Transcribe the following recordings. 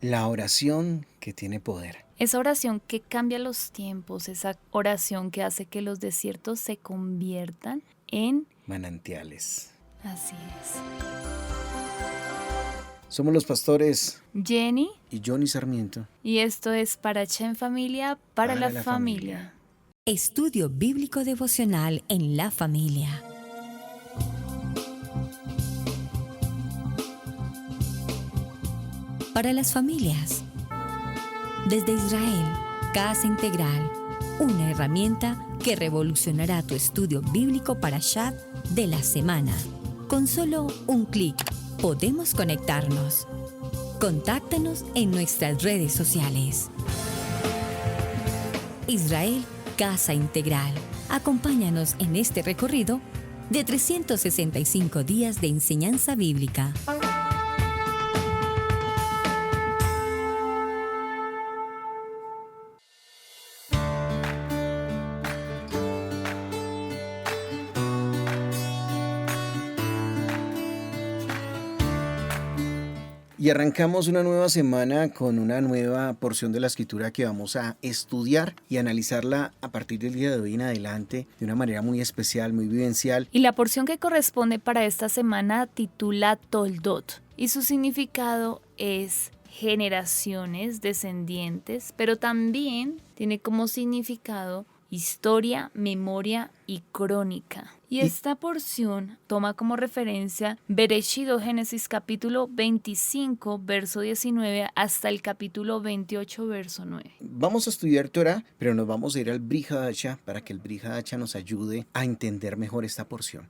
La oración que tiene poder. Esa oración que cambia los tiempos, esa oración que hace que los desiertos se conviertan en... Manantiales. Así es. Somos los pastores Jenny, y Johnny Sarmiento. y esto es Paracha en Familia para la familia. Estudio Bíblico Devocional en la familia. Para las familias. Desde Israel, Casa Integral, una herramienta que revolucionará tu estudio bíblico Parashat de la semana. Con solo un clic, podemos conectarnos. Contáctanos en nuestras redes sociales. Israel, Casa Integral. Acompáñanos en este recorrido de 365 días de enseñanza bíblica. Y arrancamos una nueva semana con una nueva porción de la escritura que vamos a estudiar y analizarla a partir del día de hoy en adelante de una manera muy especial, muy vivencial. Y la porción que corresponde para esta semana titula Toldot y su significado es generaciones, descendientes, pero también tiene como significado historia, memoria y crónica. Y esta porción toma como referencia Bereshit o Génesis capítulo 25, verso 19 hasta el capítulo 28, verso 9. Vamos a estudiar Torah, pero nos vamos a ir al Brit Hadashah para que el Brit Hadashah nos ayude a entender mejor esta porción.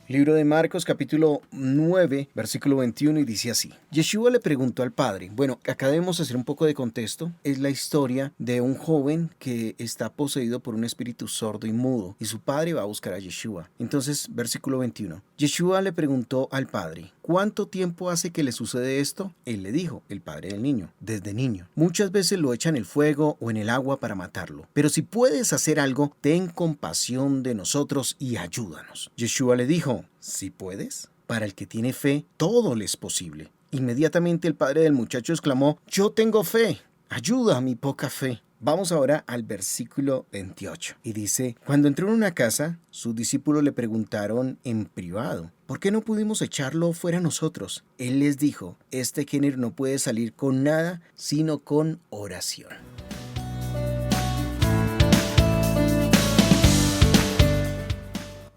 Libro de Marcos, capítulo 9, versículo 21, y dice así. Yeshua le preguntó al padre. Bueno, acá debemos hacer un poco de contexto. Es la historia de un joven que está poseído por un espíritu sordo y mudo, y su padre va a buscar a Yeshua. Entonces, versículo 21. Yeshua le preguntó al padre, ¿cuánto tiempo hace que le sucede esto? Él le dijo, el padre del niño, desde niño. Muchas veces lo echan en el fuego o en el agua para matarlo. Pero si puedes hacer algo, ten compasión de nosotros y ayúdanos. Yeshua le dijo, si puedes, para el que tiene fe, todo le es posible. Inmediatamente el padre del muchacho exclamó, yo tengo fe, ayuda a mi poca fe. Vamos ahora al versículo 28 y dice, cuando entró en una casa, sus discípulos le preguntaron en privado, ¿por qué no pudimos echarlo fuera nosotros? Él les dijo, este género no puede salir con nada sino con oración.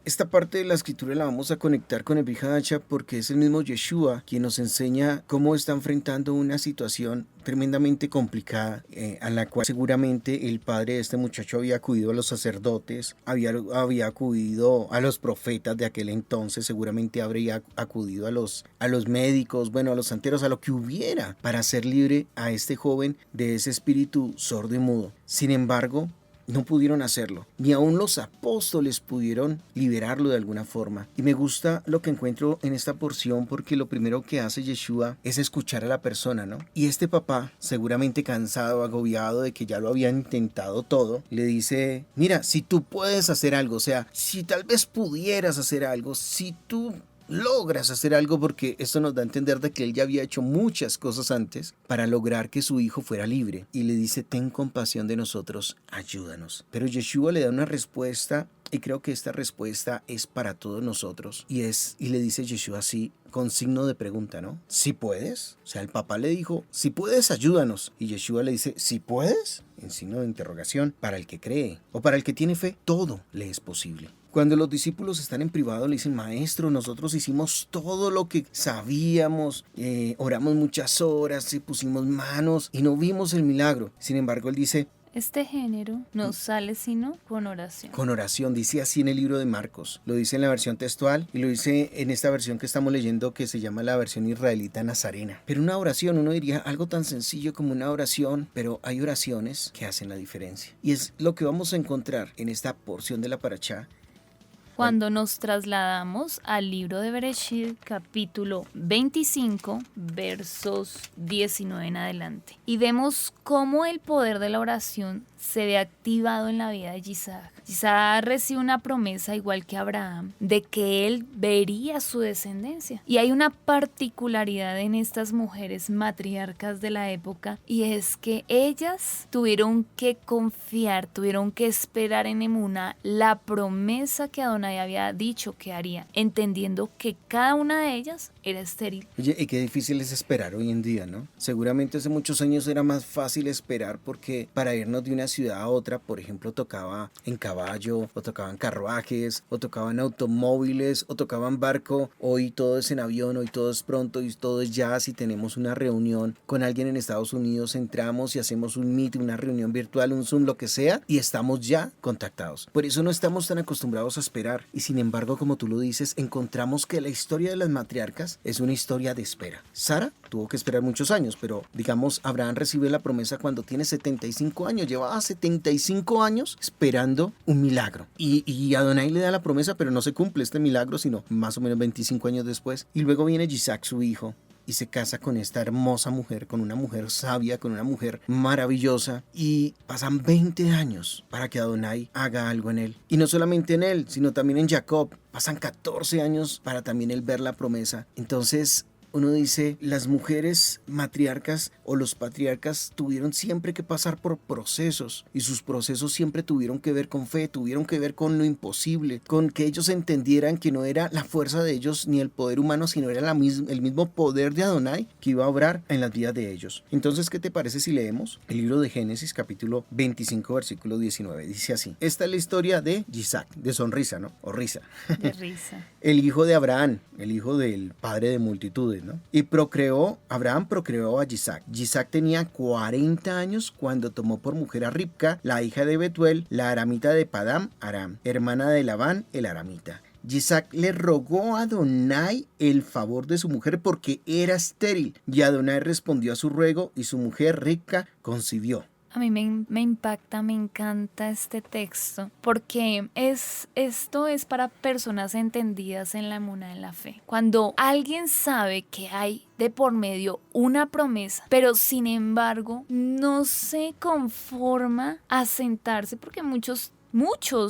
Esta parte de la escritura la vamos a conectar con el Brit Hadashah porque es el mismo Yeshua quien nos enseña cómo está enfrentando una situación tremendamente complicada, a la cual seguramente el padre de este muchacho había acudido a los sacerdotes, había acudido a los profetas de aquel entonces, seguramente habría acudido a los médicos, bueno, a los santeros, a lo que hubiera para hacer libre a este joven de ese espíritu sordo y mudo. Sin embargo, no pudieron hacerlo, ni aún los apóstoles pudieron liberarlo de alguna forma. Y me gusta lo que encuentro en esta porción porque lo primero que hace Yeshua es escuchar a la persona, ¿no? Y este papá, seguramente cansado, agobiado de que ya lo habían intentado todo, le dice, mira, si tú puedes hacer algo, o sea, si tal vez pudieras hacer algo, si tú logras hacer algo, porque esto nos da a entender de que él ya había hecho muchas cosas antes para lograr que su hijo fuera libre, y le dice, ten compasión de nosotros, ayúdanos. Pero Yeshua le da una respuesta, y creo que esta respuesta es para todos nosotros, y le dice Yeshua así, con signo de pregunta, ¿no? ¿Si puedes? O sea, el papá le dijo, si puedes, ayúdanos. Y Yeshua le dice, ¿si puedes? En signo de interrogación. Para el que cree o para el que tiene fe, todo le es posible. Cuando los discípulos están en privado le dicen, maestro, nosotros hicimos todo lo que sabíamos, oramos muchas horas, pusimos manos y no vimos el milagro. Sin embargo, él dice, este género no sale sino con oración. Con oración, dice así en el libro de Marcos. Lo dice en la versión textual y lo dice en esta versión que estamos leyendo que se llama la versión israelita nazarena. Pero una oración, uno diría algo tan sencillo como una oración, pero hay oraciones que hacen la diferencia. Y es lo que vamos a encontrar en esta porción de la Parashá. cuando nos trasladamos al libro de Bereshit, capítulo 25, versos 19 en adelante. Y vemos cómo el poder de la oración se ve activado en la vida de Isaac. Isaac recibe una promesa, igual que Abraham, de que él vería su descendencia. Y hay una particularidad en estas mujeres matriarcas de la época, y es que ellas tuvieron que confiar, tuvieron que esperar en emuná la promesa que Adonai había dicho que haría, entendiendo que cada una de ellas era estéril. Oye, y qué difícil es esperar hoy en día, ¿no? Seguramente hace muchos años era más fácil esperar porque para irnos de una ciudad a otra, por ejemplo, tocaba en caballo, o tocaban carruajes, o tocaban automóviles, o tocaban barco. Hoy todo es en avión, hoy todo es pronto y todo es ya. Si tenemos una reunión con alguien en Estados Unidos, entramos y hacemos un meet, una reunión virtual, un Zoom, lo que sea, y estamos ya contactados. Por eso no estamos tan acostumbrados a esperar. Y sin embargo, como tú lo dices, encontramos que la historia de las matriarcas es una historia de espera. Sara tuvo que esperar muchos años, pero digamos, Abraham recibe la promesa cuando tiene 75 años. Llevaba 75 años esperando un milagro. Y Adonai le da la promesa, pero no se cumple este milagro, sino más o menos 25 años después. Y luego viene Isaac, su hijo, y se casa con esta hermosa mujer, con una mujer sabia, con una mujer maravillosa, y pasan 20 años para que Adonai haga algo en él. Y no solamente en él, sino también en Jacob. Pasan 14 años para también él ver la promesa. Entonces uno dice, las mujeres matriarcas o los patriarcas tuvieron siempre que pasar por procesos, y sus procesos siempre tuvieron que ver con fe, tuvieron que ver con lo imposible, con que ellos entendieran que no era la fuerza de ellos ni el poder humano, sino era el mismo poder de Adonai que iba a obrar en las vidas de ellos. Entonces, ¿qué te parece si leemos el libro de Génesis, capítulo 25, versículo 19? Dice así: esta es la historia de Isaac, de sonrisa, ¿no? O risa. De risa. El hijo de Abraham, el hijo del padre de multitudes, ¿no? Y Abraham procreó a Isaac. Isaac tenía 40 años cuando tomó por mujer a Ribca, la hija de Betuel, la aramita de Padam Aram, hermana de Labán, el aramita. Isaac le rogó a Adonai el favor de su mujer porque era estéril, y Adonai respondió a su ruego, y su mujer Ribca concibió. A mí me impacta, me encanta este texto, porque esto es para personas entendidas en la emuná, en la fe. Cuando alguien sabe que hay de por medio una promesa, pero sin embargo no se conforma a sentarse, porque muchos,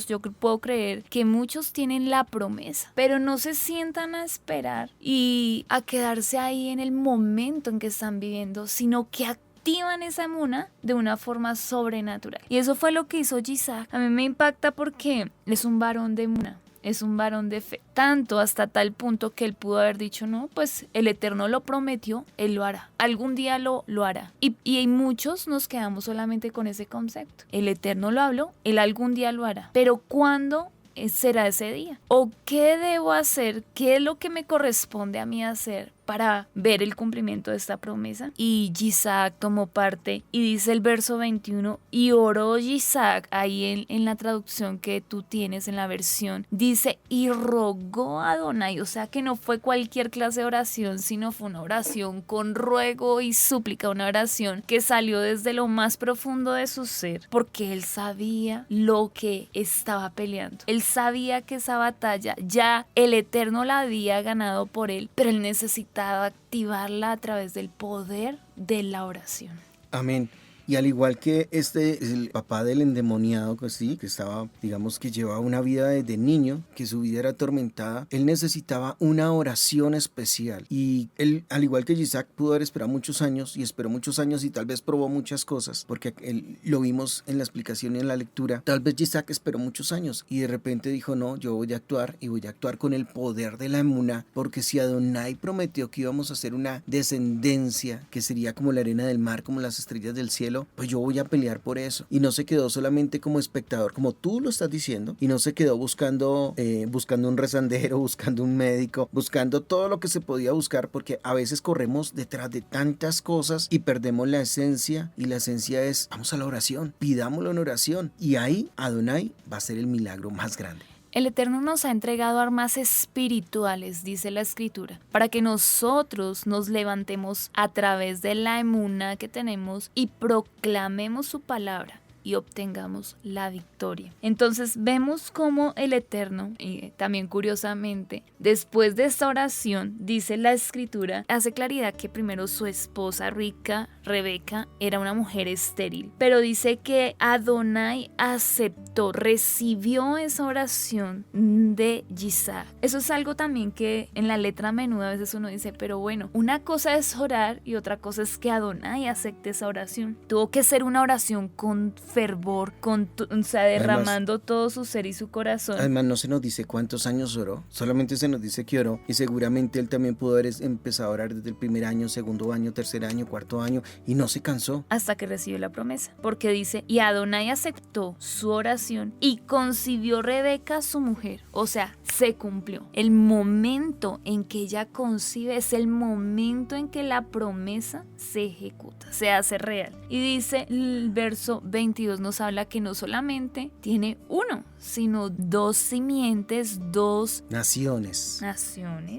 yo puedo creer que muchos tienen la promesa, pero no se sientan a esperar y a quedarse ahí en el momento en que están viviendo, sino que activan esa emuná de una forma sobrenatural. Y eso fue lo que hizo Isaac. A mí me impacta porque es un varón de emuná, es un varón de fe, tanto hasta tal punto que él pudo haber dicho, no, pues el Eterno lo prometió, él lo hará, algún día lo hará. Y muchos nos quedamos solamente con ese concepto: el Eterno lo habló, él algún día lo hará, pero ¿cuándo será ese día? ¿O qué debo hacer? ¿Qué es lo que me corresponde a mí hacer para ver el cumplimiento de esta promesa? Y Isaac tomó parte, y dice el verso 21, y oró Isaac, ahí en la traducción que tú tienes en la versión, dice, y rogó a Adonai. O sea que no fue cualquier clase de oración, sino fue una oración con ruego y súplica, una oración que salió desde lo más profundo de su ser, porque él sabía lo que estaba peleando. Él sabía que esa batalla ya el Eterno la había ganado por él, pero él necesitaba activarla a través del poder de la oración. Amén. Y al igual que el papá del endemoniado, que sí, que estaba, digamos que llevaba una vida desde niño, que su vida era atormentada, él necesitaba una oración especial. Y él, al igual que Isaac, pudo haber esperado muchos años, y esperó muchos años, y tal vez probó muchas cosas, porque él lo vimos en la explicación y en la lectura. Tal vez Isaac esperó muchos años, y de repente dijo, no, yo voy a actuar, y voy a actuar con el poder de la emuná, porque si Adonai prometió que íbamos a hacer una descendencia, que sería como la arena del mar, como las estrellas del cielo, pues yo voy a pelear por eso. Y no se quedó solamente como espectador, como tú lo estás diciendo, y no se quedó buscando un rezandero, buscando un médico, buscando todo lo que se podía buscar, porque a veces corremos detrás de tantas cosas y perdemos la esencia, y la esencia es, vamos a la oración, pidámoslo en oración, y ahí Adonai va a ser el milagro más grande. El Eterno nos ha entregado armas espirituales, dice la Escritura, para que nosotros nos levantemos a través de la emuná que tenemos y proclamemos su palabra. y obtengamos la victoria. Entonces vemos cómo el Eterno, y también curiosamente, después de esta oración, dice la Escritura, hace claridad que primero su esposa rica, Rebeca, era una mujer estéril, pero dice que Adonai aceptó, recibió esa oración de Isaac. Eso es algo también que en la letra menuda a veces uno dice, pero bueno, una cosa es orar y otra cosa es que Adonai acepte esa oración. Tuvo que ser una oración con fervor, o sea, derramando además, todo su ser y su corazón. Además no se nos dice cuántos años oró, solamente se nos dice que oró, y seguramente él también pudo haber empezado a orar desde el primer año, segundo año, tercer año, cuarto año, y no se cansó. Hasta que recibió la promesa, porque dice, y Adonai aceptó su oración y concibió Rebeca su mujer, o sea, se cumplió. El momento en que ella concibe es el momento en que la promesa se ejecuta, se hace real. Y dice el verso 22 nos habla que no solamente tiene uno, sino dos simientes, dos naciones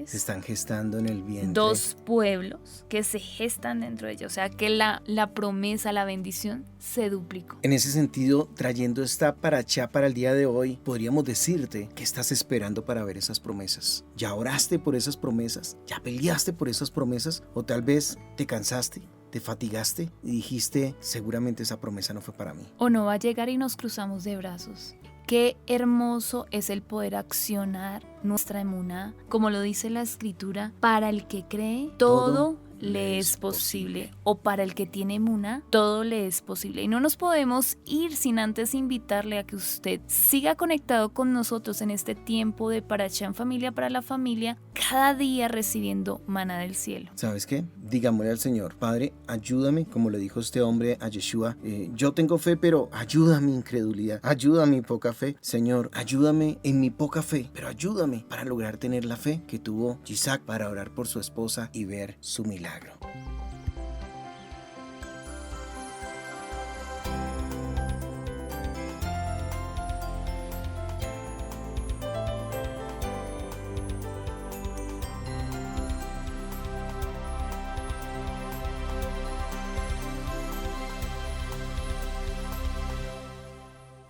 se están gestando en el vientre. Dos pueblos que se gestan dentro de ella, o sea que la promesa, la bendición se duplicó. En ese sentido, trayendo esta paracha para el día de hoy, podríamos decirte que estás esperando para ver esas promesas. ¿Ya oraste por esas promesas? ¿Ya peleaste por esas promesas? ¿O tal vez te cansaste? ¿Te fatigaste y dijiste, seguramente esa promesa no fue para mí? O no va a llegar y nos cruzamos de brazos. Qué hermoso es el poder accionar nuestra emuná, como lo dice la Escritura, para el que cree, todo le es posible. O para el que tiene emuná, todo le es posible. Y no nos podemos ir sin antes invitarle a que usted siga conectado con nosotros en este tiempo de Parashá en Familia para la familia, cada día recibiendo maná del cielo. ¿Sabes qué? Digámosle al Señor, Padre, ayúdame, como le dijo este hombre a Yeshua, yo tengo fe, pero ayuda a mi incredulidad, ayuda a mi poca fe. Señor, ayúdame en mi poca fe, pero ayúdame para lograr tener la fe que tuvo Isaac para orar por su esposa y ver su milagro.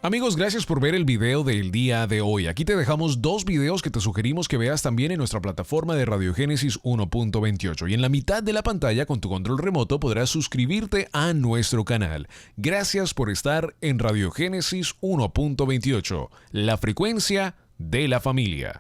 Amigos, gracias por ver el video del día de hoy. Aquí te dejamos dos videos que te sugerimos que veas también en nuestra plataforma de Radiogénesis 1.28. Y en la mitad de la pantalla con tu control remoto podrás suscribirte a nuestro canal. Gracias por estar en Radiogénesis 1.28, la frecuencia de la familia.